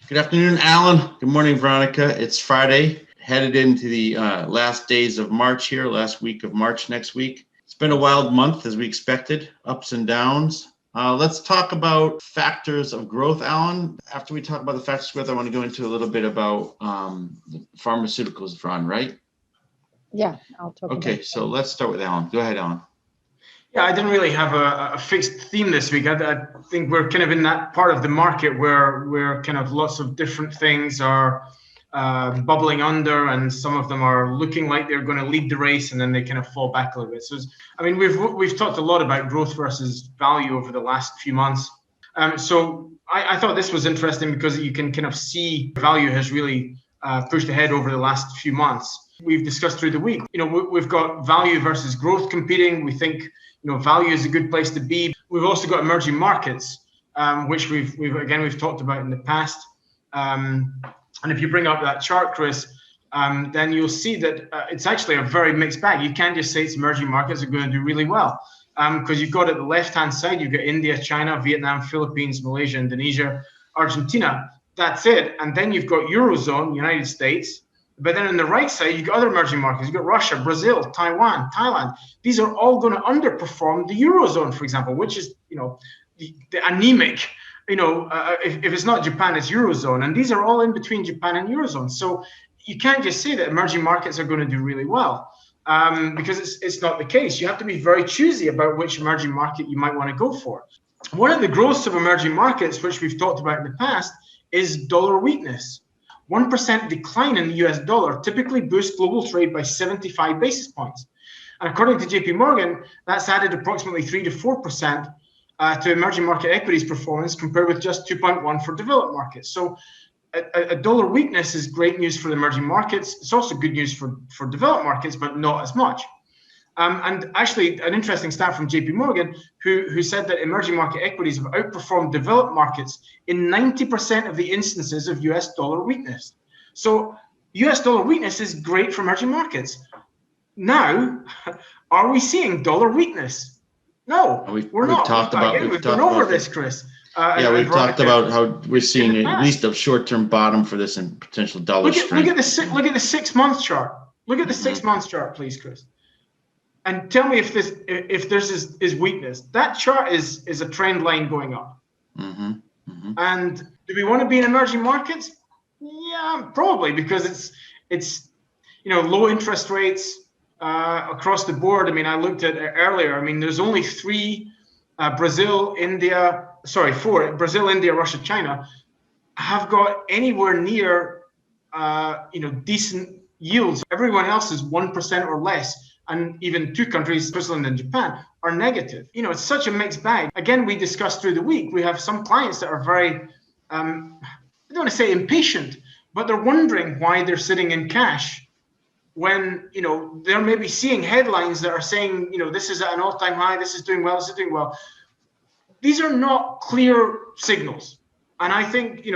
Good afternoon, Alan. Good morning, Veronica. It's Friday, headed into the last days of March here, last week of March next week. It's been a wild month as we expected, ups and downs. Let's talk about factors of growth, Alan. After we talk about the factors of growth, I want to go into a little bit about pharmaceuticals, Ron, right? Yeah, I'll talk about Okay, so let's start with Alan. Go ahead, Alan. Yeah, I didn't really have a fixed theme this week. I think we're kind of in that part of the market where kind of lots of different things are bubbling under, and some of them are looking like they're going to lead the race, and then they kind of fall back a little bit. So, I mean, we've talked a lot about growth versus value over the last few months. So I thought this was interesting because you can kind of see value has really pushed ahead over the last few months. We've discussed through the week, we've got value versus growth competing. We think, value is a good place to be. We've also got emerging markets, which we've talked about in the past. And if you bring up that chart, Chris, then you'll see that it's actually a very mixed bag. You can't just say it's emerging markets are going to do really well, because you've got at the left-hand side, you've got India, China, Vietnam, Philippines, Malaysia, Indonesia, Argentina. That's it. And then you've got Eurozone, United States. But then on the right side, you've got other emerging markets. You've got Russia, Brazil, Taiwan, Thailand. These are all going to underperform the Eurozone, for example, which is, the anemic, if it's not Japan, it's Eurozone. And these are all in between Japan and Eurozone. So you can't just say that emerging markets are going to do really well, because it's not the case. You have to be very choosy about which emerging market you might want to go for. One of the growths of emerging markets, which we've talked about in the past, is dollar weakness. 1% decline in the US dollar typically boosts global trade by 75 basis points. And according to JP Morgan, that's added approximately 3 to 4% to emerging market equities performance, compared with just 2.1 for developed markets. So a dollar weakness is great news for the emerging markets. It's also good news for developed markets, but not as much. And actually, an interesting stat from JP Morgan, who said that emerging market equities have outperformed developed markets in 90% of the instances of US dollar weakness. So US dollar weakness is great for emerging markets. Now, are we seeing dollar weakness? No, we're not. We've gone over this, Chris. We've talked about how we're seeing at least a short-term bottom for this and potential dollar strength. Look at the 6-month chart. Look at the 6-month chart, please, Chris. And tell me if this is weakness. That chart is a trend line going up. And do we want to be in emerging markets? Yeah, probably, because it's low interest rates across the board. I mean, I looked at it earlier. I mean, there's only 4: Brazil, India, Russia, China have got anywhere near decent yields. Everyone else is 1% or less. And even 2 countries, Switzerland and Japan, are negative. It's such a mixed bag. Again, we discussed through the week, we have some clients that are very, I don't want to say impatient, but they're wondering why they're sitting in cash when, they're maybe seeing headlines that are saying, this is at an all-time high, this is doing well, this is doing well. These are not clear signals. And I think,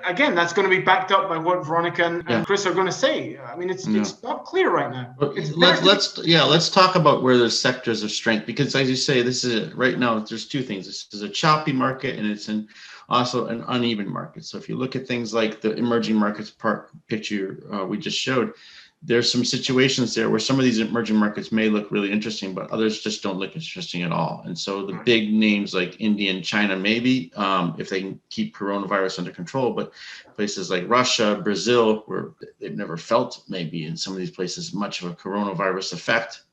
again, that's going to be backed up by what Veronica and Chris are going to say. I mean, it's not clear right now. Let's talk about where there's sectors of strength, because as you say, this is right now, there's 2 things. This is a choppy market, and it's also an uneven market. So if you look at things like the emerging markets picture we just showed, there's some situations there where some of these emerging markets may look really interesting, but others just don't look interesting at all. And so the big names like India and China, maybe, if they can keep coronavirus under control, but places like Russia, Brazil, where they've never felt maybe in some of these places much of a coronavirus effect.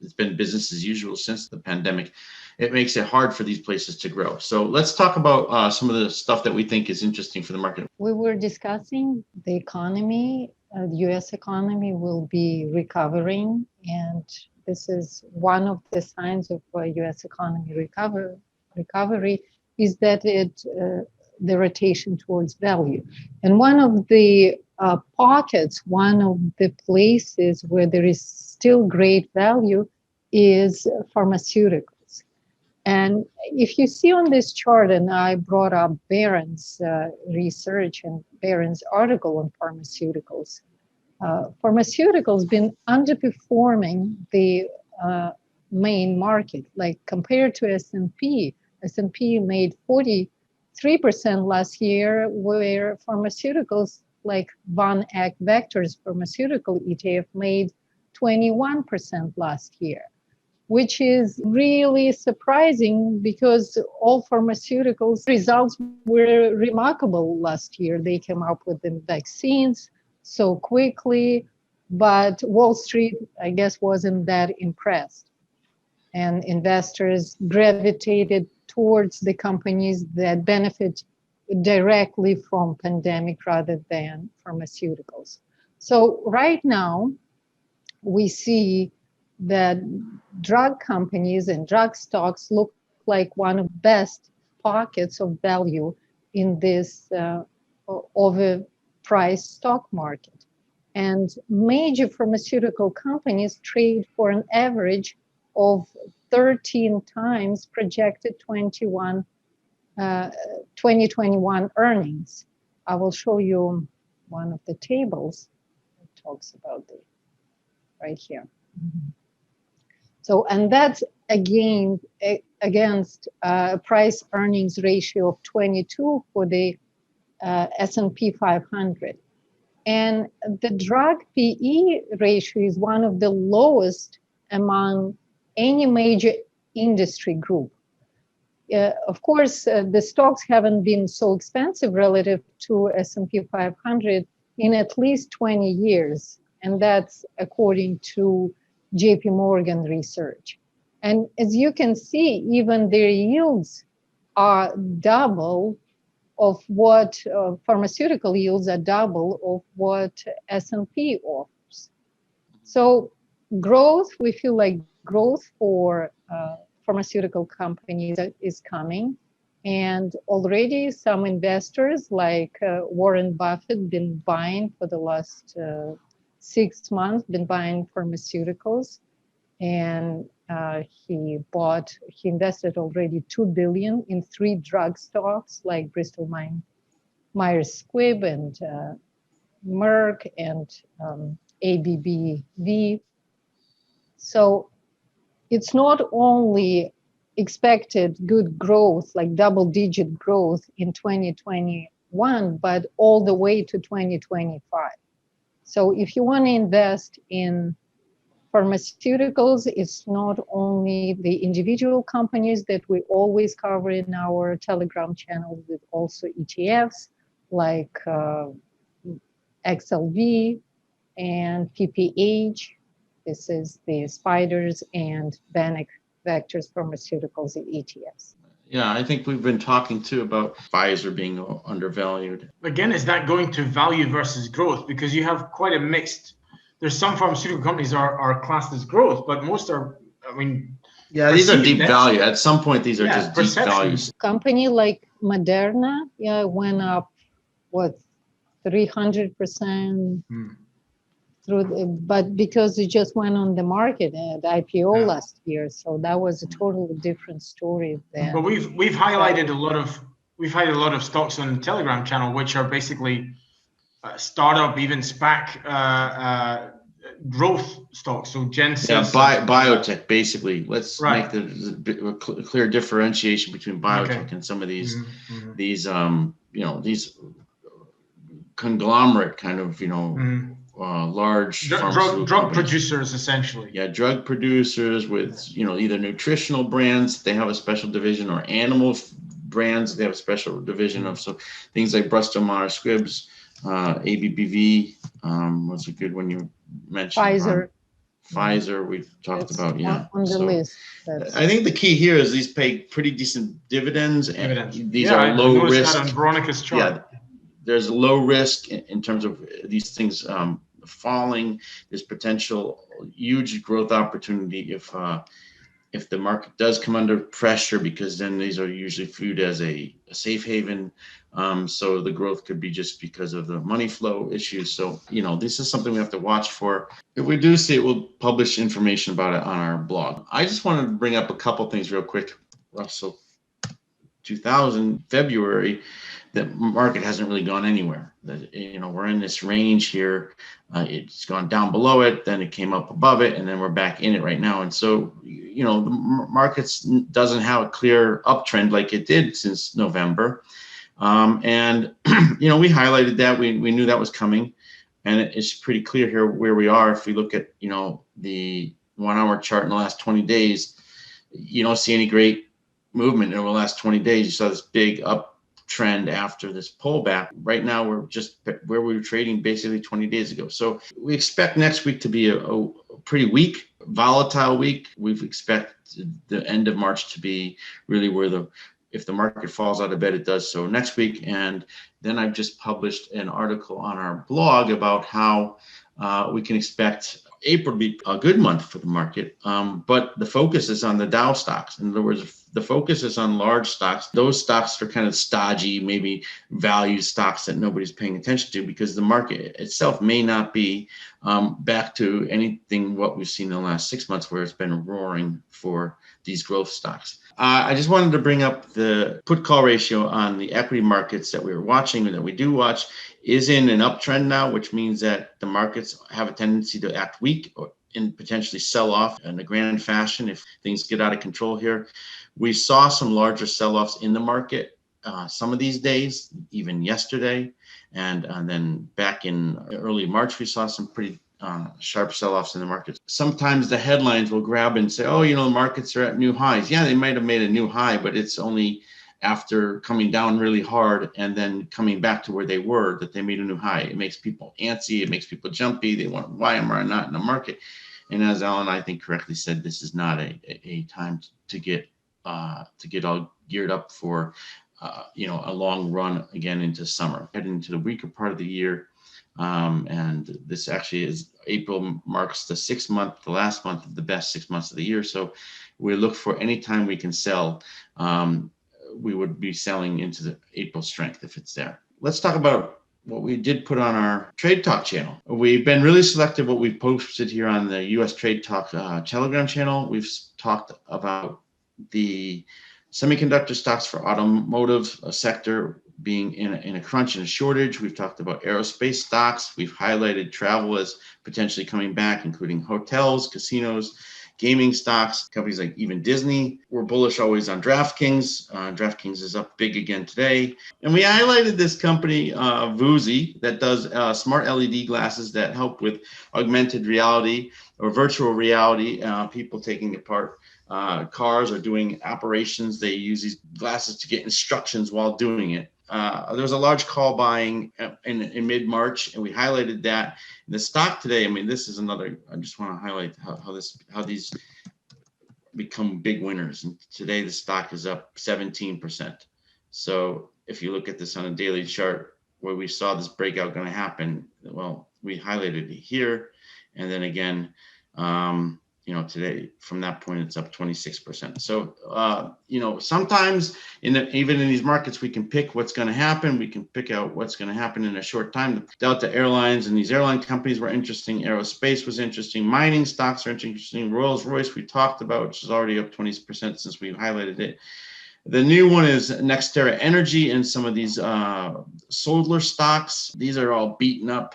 It's been business as usual since the pandemic. It makes it hard for these places to grow. So let's talk about some of the stuff that we think is interesting for the market. We were discussing the economy. The U.S. economy will be recovering, and this is one of the signs of U.S. economy recovery is that the rotation towards value. And one of the pockets, one of the places where there is still great value is pharmaceuticals. And if you see on this chart, and I brought up Barron's research and Barron's article on pharmaceuticals, pharmaceuticals been underperforming the main market, like compared to S&P. S&P made 40 3% last year, where pharmaceuticals like Van Eck Vector's pharmaceutical ETF made 21% last year, which is really surprising because all pharmaceuticals results were remarkable last year. They came up with the vaccines so quickly, but Wall Street, I guess, wasn't that impressed. And investors gravitated towards the companies that benefit directly from pandemic rather than pharmaceuticals. So right now, we see that drug companies and drug stocks look like one of the best pockets of value in this overpriced stock market. And major pharmaceutical companies trade for an average of 13 times projected 2021 earnings. I will show you one of the tables that talks about it right here. So, and that's again against a price earnings ratio of 22 for the S&P 500. And the drug PE ratio is one of the lowest among any major industry group. Of course, the stocks haven't been so expensive relative to S&P 500 in at least 20 years. And that's according to JP Morgan research. And as you can see, even their yields are double of what pharmaceutical yields are double of what S&P offers. So growth, we feel like growth for pharmaceutical companies is coming. And already some investors like Warren Buffett been buying for the last 6 months, been buying pharmaceuticals. And he invested already $2 billion in 3 drug stocks like Bristol Myers Squibb and Merck and ABBV. So it's not only expected good growth, like double-digit growth in 2021, but all the way to 2025. So if you want to invest in pharmaceuticals, it's not only the individual companies that we always cover in our Telegram channel, but also ETFs like XLV and PPH. This is the Spiders and Vanek Vectors Pharmaceuticals ETFs. Yeah, I think we've been talking too about Pfizer being undervalued. Again, is that going to value versus growth? Because you have quite a mixed, there's some pharmaceutical companies are classed as growth, but most are, I mean. Yeah, these are deep value. At some point, these are just deep values. Company like Moderna, went up, 300%. But because it just went on the market at IPO last year, so that was a totally different story then. But we've highlighted a lot of stocks on the Telegram channel, which are basically startup, even SPAC growth stocks. So Genesis, biotech basically. Let's make the clear differentiation between biotech and some of these these conglomerate kind of large drug producers, essentially. Yeah, drug producers with either nutritional brands, they have a special division, or animal brands, they have a special division of. So things like Bristol Myers Squibb's, ABBV, what's a good one you mentioned? Pfizer, we've talked about, on the list. I think the key here is these pay pretty decent dividends, and these are low risk. That on Veronica's chart. Yeah, there's low risk in terms of these things falling. There's potential huge growth opportunity if the market does come under pressure, because then these are usually viewed as a safe haven. So the growth could be just because of the money flow issues. So, this is something we have to watch for. If we do see it, we'll publish information about it on our blog. I just wanted to bring up a couple things real quick, Russell. 2000 February, the market hasn't really gone anywhere. We're in this range here. It's gone down below it, then it came up above it, and then we're back in it right now. And so, the markets doesn't have a clear uptrend like it did since November. And, we highlighted that. We knew that was coming. And it's pretty clear here where we are. If we look at, the 1 hour chart in the last 20 days, you don't see any great movement over the last 20 days. You saw this big uptrend after this pullback. Right now, we're just where we were trading basically 20 days ago. So we expect next week to be a pretty weak, volatile week. We expect the end of March to be really where if the market falls out of bed, it does so next week. And then I've just published an article on our blog about how we can expect April to be a good month for the market, but the focus is on the Dow stocks. In other words, the focus is on large stocks. Those stocks are kind of stodgy, maybe value stocks that nobody's paying attention to, because the market itself may not be back to anything what we've seen in the last 6 months, where it's been roaring for these growth stocks. I just wanted to bring up the put call ratio on the equity markets that we were watching, or that we do watch, is in an uptrend now, which means that the markets have a tendency to act weak or potentially sell off in a grand fashion if things get out of control here. We saw some larger sell-offs in the market some of these days, even yesterday. And then back in early March, we saw some pretty sharp sell-offs in the markets. Sometimes the headlines will grab and say, oh, the markets are at new highs. Yeah, they might have made a new high, but it's only after coming down really hard and then coming back to where they were that they made a new high. It makes people antsy. It makes people jumpy. They want, why am I not in the market? And as Alan, I think, correctly said, this is not a time to get all geared up for a long run again into summer, heading into the weaker part of the year. And this actually is April marks the last month of the best 6 months of the year. So we look for any time we can sell. We would be selling into the April strength if it's there. Let's talk about what we did put on our Trade Talk channel. We've been really selective what we've posted here on the US Trade Talk Telegram channel. We've talked about the semiconductor stocks for automotive sector being in a crunch and a shortage. We've talked about aerospace stocks. We've highlighted travel as potentially coming back, including hotels, casinos, gaming stocks, companies like even Disney. We're bullish always on DraftKings. DraftKings is up big again today. And we highlighted this company, VUZI, that does smart LED glasses that help with augmented reality or virtual reality, people taking apart cars or doing operations. They use these glasses to get instructions while doing it. There was a large call buying in mid-March, and we highlighted that. The stock today, I mean, this is another, I just want to highlight how these become big winners. And today the stock is up 17%. So if you look at this on a daily chart where we saw this breakout going to happen, well, we highlighted it here. And then again, today from that point, it's up 26%. So, sometimes even in these markets, we can pick what's going to happen. We can pick out what's going to happen in a short time. Delta Airlines and these airline companies were interesting. Aerospace was interesting. Mining stocks are interesting. Rolls-Royce we talked about, which is already up 20% since we highlighted it. The new one is NextEra Energy and some of these solar stocks. These are all beaten up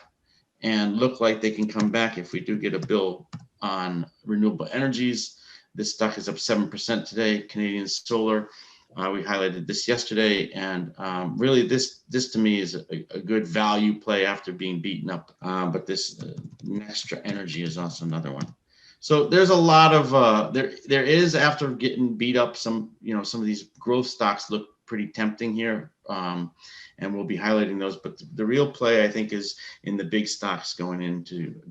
and look like they can come back if we do get a bill on renewable energies. This stock is up 7% today. Canadian Solar, we highlighted this yesterday, and really this to me is a good value play after being beaten up. But this NextEra Energy is also another one. So there's a lot of there is, after getting beat up, some of these growth stocks look pretty tempting here, and we'll be highlighting those. But the real play, I think, is in the big stocks going into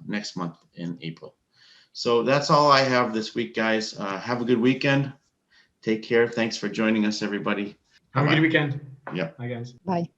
next month in April. So that's all I have this week, guys. Have a good weekend. Take care. Thanks for joining us, everybody. Have a good weekend. Yep. Bye, guys. Bye.